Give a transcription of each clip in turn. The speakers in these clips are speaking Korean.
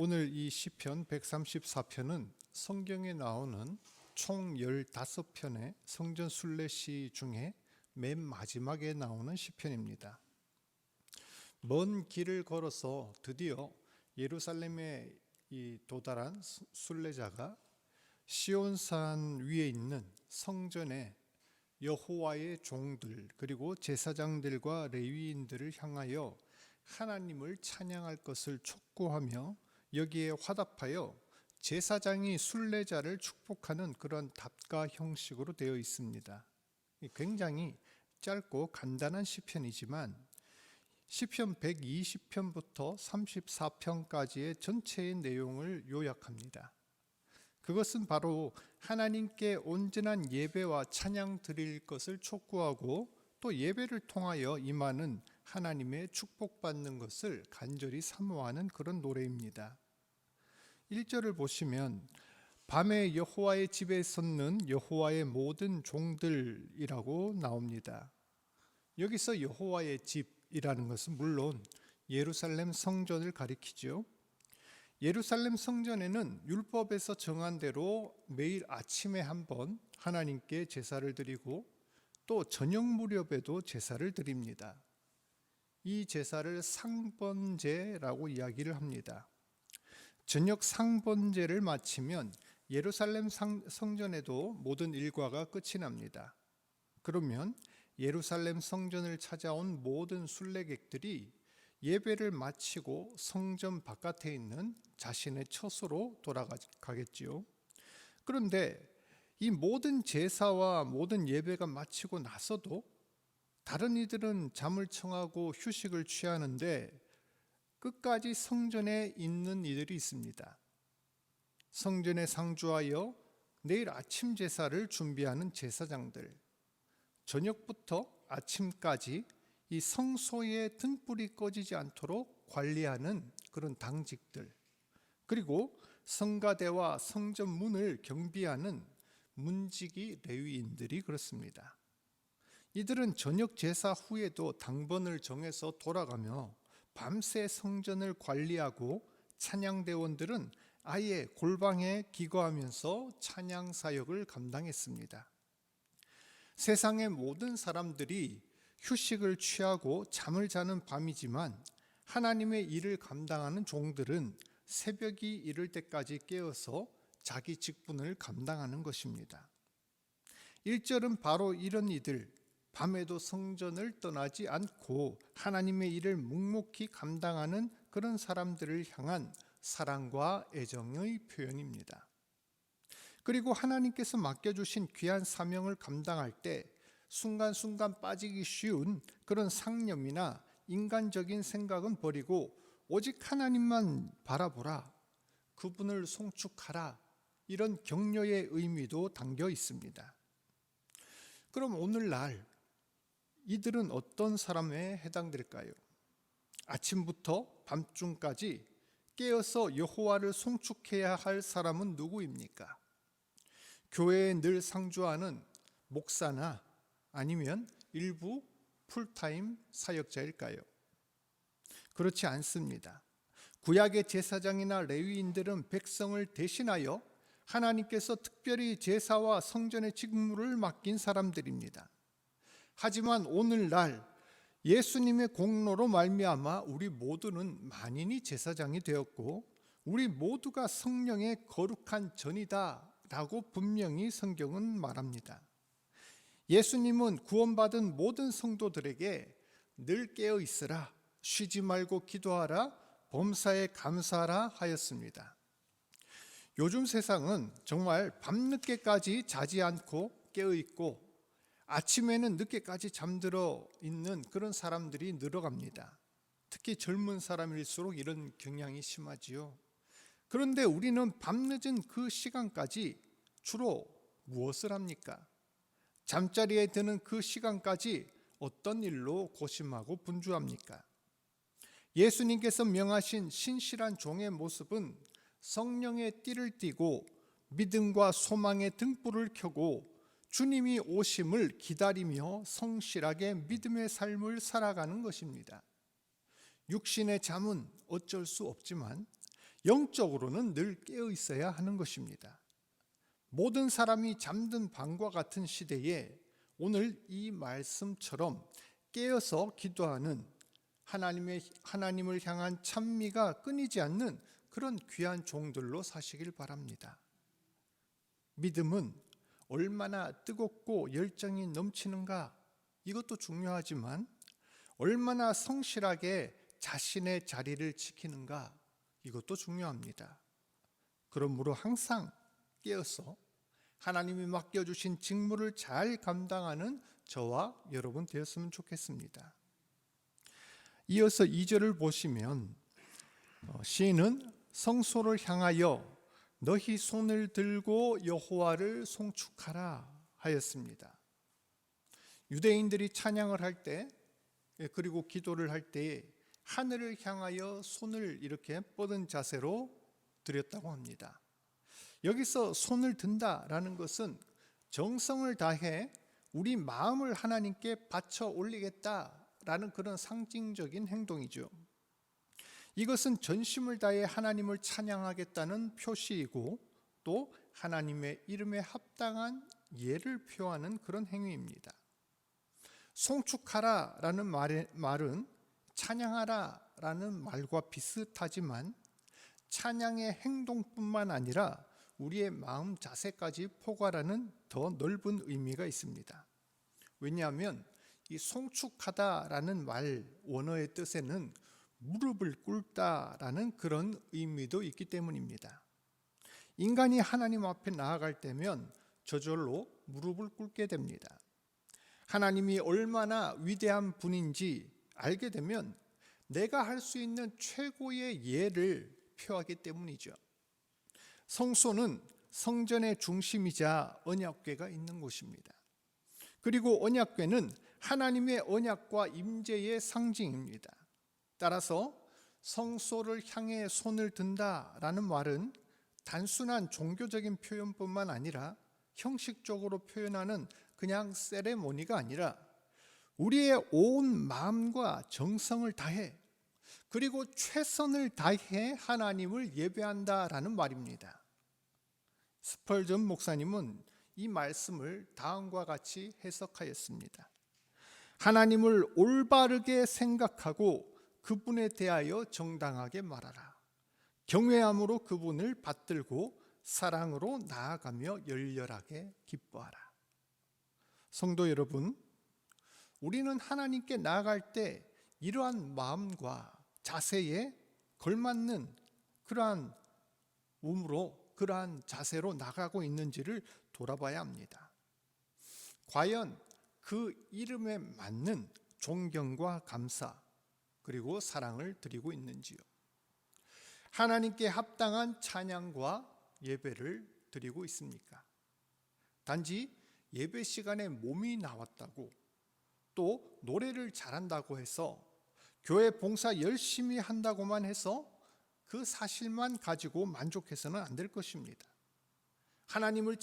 오늘 이 시편 134편은 성경에 나오는 총 15편의 성전 순례시 중에 맨 마지막에 나오는 시편입니다. 먼 길을 걸어서 드디어 예루살렘에 도달한 순례자가 시온산 위에 있는 성전에 여호와의 종들 그리고 제사장들과 레위인들을 향하여 하나님을 찬양할 것을 촉구하며 여기에 화답하여 제사장이 순례자를 축복하는 그런 답가 형식으로 되어 있습니다. 굉장히 짧고 간단한 시편이지만 시편 120편부터 34편까지의 전체의 내용을 요약합니다. 그것은 바로 하나님께 온전한 예배와 찬양 드릴 것을 촉구하고 또 예배를 통하여 임하는 하나님의 축복받는 것을 간절히 사모하는 그런 노래입니다. 1절을 보시면 밤에 여호와의 집에 섰는 여호와의 모든 종들이라고 나옵니다. 여기서 여호와의 집이라는 것은 물론 예루살렘 성전을 가리키죠. 예루살렘 성전에는 율법에서 정한 대로 매일 아침에 한 번 하나님께 제사를 드리고 또 저녁 무렵에도 제사를 드립니다. 이 제사를 상번제라고 이야기를 합니다. 저녁 상번제를 마치면 예루살렘 성전에도 모든 일과가 끝이 납니다. 그러면 예루살렘 성전을 찾아온 모든 순례객들이 예배를 마치고 성전 바깥에 있는 자신의 처소로 돌아가겠지요. 그런데 이 모든 제사와 모든 예배가 마치고 나서도 다른 이들은 잠을 청하고 휴식을 취하는데 끝까지 성전에 있는 이들이 있습니다. 성전에 상주하여 내일 아침 제사를 준비하는 제사장들, 저녁부터 아침까지 이 성소의 등불이 꺼지지 않도록 관리하는 그런 당직들, 그리고 성가대와 성전 문을 경비하는 문지기 레위인들이 그렇습니다. 이들은 저녁 제사 후에도 당번을 정해서 돌아가며 밤새 성전을 관리하고 찬양대원들은 아예 골방에 기거하면서 찬양 사역을 감당했습니다. 세상의 모든 사람들이 휴식을 취하고 잠을 자는 밤이지만 하나님의 일을 감당하는 종들은 새벽이 이를 때까지 깨어서 자기 직분을 감당하는 것입니다. 1절은 바로 이런 이들, 밤에도 성전을 떠나지 않고 하나님의 일을 묵묵히 감당하는 그런 사람들을 향한 사랑과 애정의 표현입니다. 그리고 하나님께서 맡겨주신 귀한 사명을 감당할 때 순간순간 빠지기 쉬운 그런 상념이나 인간적인 생각은 버리고 오직 하나님만 바라보라, 그분을 송축하라, 이런 격려의 의미도 담겨 있습니다. 그럼 오늘날 이들은 어떤 사람에 해당될까요? 아침부터 밤중까지 깨어서 여호와를 송축해야 할 사람은 누구입니까? 교회에 늘 상주하는 목사나 아니면 일부 풀타임 사역자일까요? 그렇지 않습니다. 구약의 제사장이나 레위인들은 백성을 대신하여 하나님께서 특별히 제사와 성전의 직무를 맡긴 사람들입니다. 하지만 오늘날 예수님의 공로로 말미암아 우리 모두는 만인이 제사장이 되었고 우리 모두가 성령의 거룩한 전이다 라고 분명히 성경은 말합니다. 예수님은 구원받은 모든 성도들에게 늘 깨어 있으라, 쉬지 말고 기도하라, 범사에 감사하라 하였습니다. 요즘 세상은 정말 밤늦게까지 자지 않고 깨어 있고 아침에는 늦게까지 잠들어 있는 그런 사람들이 늘어갑니다. 특히 젊은 사람일수록 이런 경향이 심하지요. 그런데 우리는 밤늦은 그 시간까지 주로 무엇을 합니까? 잠자리에 드는 그 시간까지 어떤 일로 고심하고 분주합니까? 예수님께서 명하신 신실한 종의 모습은 성령의 띠를 띠고 믿음과 소망의 등불을 켜고 주님이 오심을 기다리며 성실하게 믿음의 삶을 살아가는 것입니다. 육신의 잠은 어쩔 수 없지만 영적으로는 늘 깨어 있어야 하는 것입니다. 모든 사람이 잠든 밤과 같은 시대에 오늘 이 말씀처럼 깨어서 기도하는 하나님을 향한 찬미가 끊이지 않는 그런 귀한 종들로 사시길 바랍니다. 믿음은 얼마나 뜨겁고 열정이 넘치는가, 이것도 중요하지만 얼마나 성실하게 자신의 자리를 지키는가, 이것도 중요합니다. 그러므로 항상 깨어서 하나님이 맡겨주신 직무를 잘 감당하는 저와 여러분 되었으면 좋겠습니다. 이어서 2절을 보시면 시인은 성소를 향하여 너희 손을 들고 여호와를 송축하라 하였습니다. 유대인들이 찬양을 할 때, 그리고 기도를 할 때에 하늘을 향하여 손을 이렇게 뻗은 자세로 드렸다고 합니다. 여기서 손을 든다라는 것은 정성을 다해 우리 마음을 하나님께 바쳐 올리겠다라는 그런 상징적인 행동이죠. 이것은 전심을 다해 하나님을 찬양하겠다는 표시이고 또 하나님의 이름에 합당한 예를 표하는 그런 행위입니다. 송축하라라는 말은 찬양하라라는 말과 비슷하지만 찬양의 행동뿐만 아니라 우리의 마음 자세까지 포괄하는 더 넓은 의미가 있습니다. 왜냐하면 이 송축하다라는 말 원어의 뜻에는 무릎을 꿇다라는 그런 의미도 있기 때문입니다. 인간이 하나님 앞에 나아갈 때면 저절로 무릎을 꿇게 됩니다. 하나님이 얼마나 위대한 분인지 알게 되면 내가 할 수 있는 최고의 예를 표하기 때문이죠. 성소는 성전의 중심이자 언약궤가 있는 곳입니다. 그리고 언약궤는 하나님의 언약과 임재의 상징입니다. 따라서 성소를 향해 손을 든다라는 말은 단순한 종교적인 표현뿐만 아니라 형식적으로 표현하는 그냥 세레모니가 아니라 우리의 온 마음과 정성을 다해, 그리고 최선을 다해 하나님을 예배한다라는 말입니다. 스펄전 목사님은 이 말씀을 다음과 같이 해석하였습니다. 하나님을 올바르게 생각하고 그분에 대하여 정당하게 말하라. 경외함으로 그분을 받들고 사랑으로 나아가며 열렬하게 기뻐하라. 성도 여러분, 우리는 하나님께 나아갈 때 이러한 마음과 자세에 걸맞는 그러한 몸으로, 그러한 자세로 나가고 있는지를 돌아봐야 합니다. 과연 그 이름에 맞는 존경과 감사 그리고 사랑을 드리고 있는지요? 하나님께 합당한 찬양과 예배를 드리고 있습니까? 단지 예배 시간에 몸이 나왔다고, 또 노래를 잘한다고 해서, 교회 봉사 열심히 한다고만 해서 그 사실만 가지고 만족해서는 안 될 것입니다. 하나님은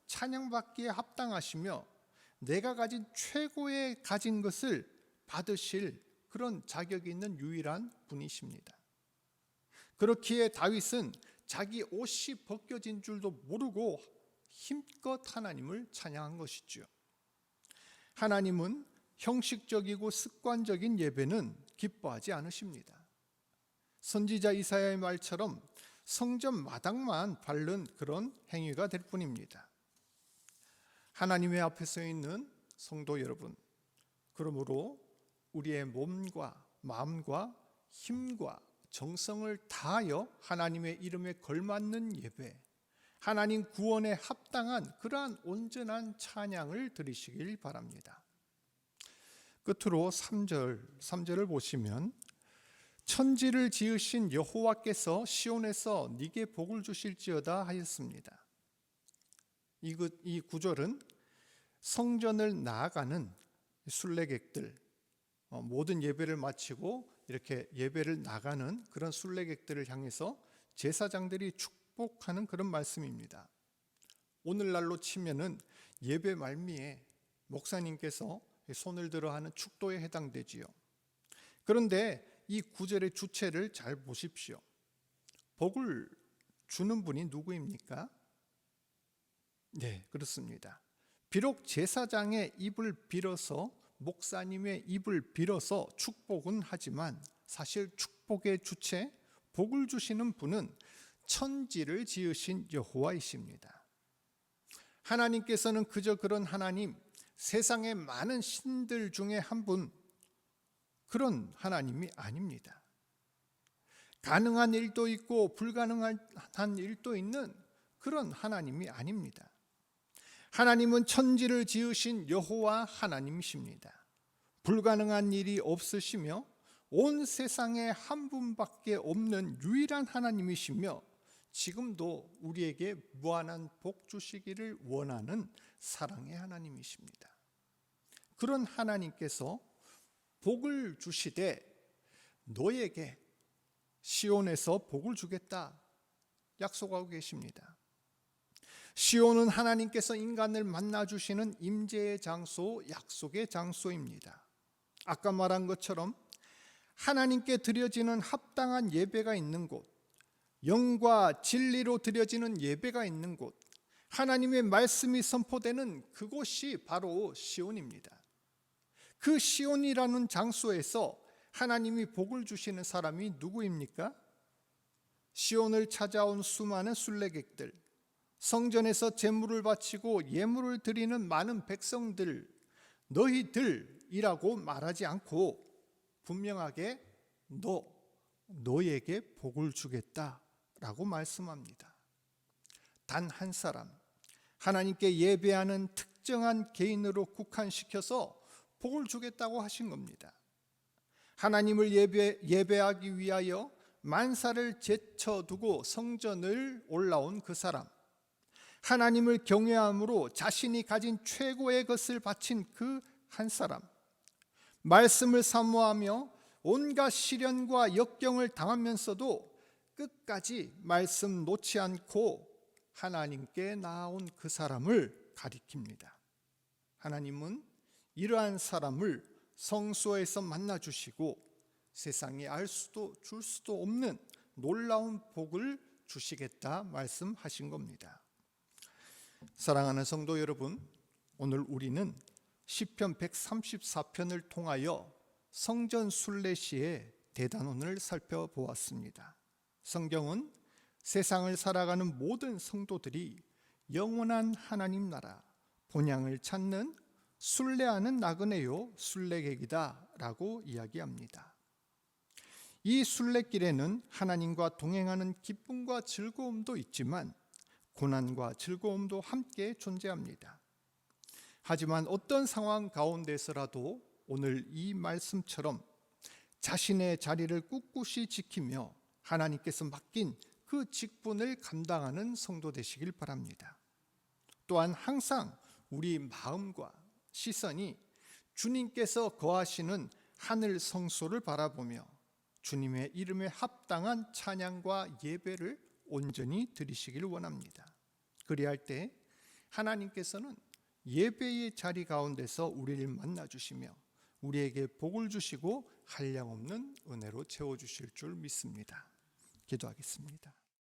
찬양받기에 합당하시며 내가 가진 최고의 가진 것을 받으실 그런 자격이 있는 유일한 분이십니다. 그렇기에 다윗은 자기 옷이 벗겨진 줄도 모르고 힘껏 하나님을 찬양한 것이죠. 하나님은 형식적이고 습관적인 예배는 기뻐하지 않으십니다. 선지자 이사야의 말처럼 성전 마당만 밟는 그런 행위가 될 뿐입니다. 하나님의 앞에 서 있는 성도 여러분, 그러므로 우리의 몸과 마음과 힘과 정성을 다하여 하나님의 이름에 걸맞는 예배, 하나님 구원에 합당한 그러한 온전한 찬양을 드리시길 바랍니다. 끝으로 3절을 보시면 천지를 지으신 여호와께서 시온에서 네게 복을 주실지어다 하였습니다. 이 구절은 성전을 나아가는 순례객들, 모든 예배를 마치고 이렇게 예배를 나가는 그런 순례객들을 향해서 제사장들이 축복하는 그런 말씀입니다. 오늘날로 치면은 예배 말미에 목사님께서 손을 들어 하는 축도에 해당되지요. 그런데 이 구절의 주체를 잘 보십시오. 복을 주는 분이 누구입니까? 네, 그렇습니다. 비록 제사장의 입을 빌어서, 목사님의 입을 빌어서 축복은 하지만 사실 축복의 주체, 복을 주시는 분은 천지를 지으신 여호와이십니다. 하나님께서는 그저 그런 하나님, 세상의 많은 신들 중에 한 분, 그런 하나님이 아닙니다. 가능한 일도 있고 불가능한 일도 있는 그런 하나님이 아닙니다. 하나님은 천지를 지으신 여호와 하나님이십니다. 불가능한 일이 없으시며 온 세상에 한 분밖에 없는 유일한 하나님이시며 지금도 우리에게 무한한 복 주시기를 원하는 사랑의 하나님이십니다. 그런 하나님께서 복을 주시되 너에게 시온에서 복을 주겠다 약속하고 계십니다. 시온은 하나님께서 인간을 만나 주시는 임재의 장소, 약속의 장소입니다. 아까 말한 것처럼 하나님께 드려지는 합당한 예배가 있는 곳, 영과 진리로 드려지는 예배가 있는 곳, 하나님의 말씀이 선포되는 그곳이 바로 시온입니다. 그 시온이라는 장소에서 하나님이 복을 주시는 사람이 누구입니까? 시온을 찾아온 수많은 순례객들, 성전에서 제물을 바치고 예물을 드리는 많은 백성들, 너희들이라고 말하지 않고 분명하게 너에게 복을 주겠다라고 말씀합니다. 단 한 사람, 하나님께 예배하는 특정한 개인으로 국한시켜서 복을 주겠다고 하신 겁니다. 하나님을 예배하기 위하여 만사를 제쳐두고 성전을 올라온 그 사람, 하나님을 경외함으로 자신이 가진 최고의 것을 바친 그 한 사람, 말씀을 사모하며 온갖 시련과 역경을 당하면서도 끝까지 말씀 놓지 않고 하나님께 나아온 그 사람을 가리킵니다. 하나님은 이러한 사람을 성소에서 만나주시고 세상이 알 수도 줄 수도 없는 놀라운 복을 주시겠다 말씀하신 겁니다. 사랑하는 성도 여러분, 오늘 우리는 시편 134편을 통하여 성전 순례 시의 대단원을 살펴보았습니다. 성경은 세상을 살아가는 모든 성도들이 영원한 하나님 나라 본향을 찾는 순례하는 나그네요 순례객이다 라고 이야기합니다. 이 순례길에는 하나님과 동행하는 기쁨과 즐거움도 있지만 고난과 즐거움도 함께 존재합니다. 하지만 어떤 상황 가운데서라도 오늘 이 말씀처럼 자신의 자리를 꿋꿋이 지키며 하나님께서 맡긴 그 직분을 감당하는 성도 되시길 바랍니다. 또한 항상 우리 마음과 시선이 주님께서 거하시는 하늘 성소를 바라보며 주님의 이름에 합당한 찬양과 예배를 온전히 드리시길 원합니다. 그리할 때 하나님께서는 예배의 자리 가운데서 우리를 만나주시며 우리에게 복을 주시고 한량없는 은혜로 채워주실 줄 믿습니다. 기도하겠습니다.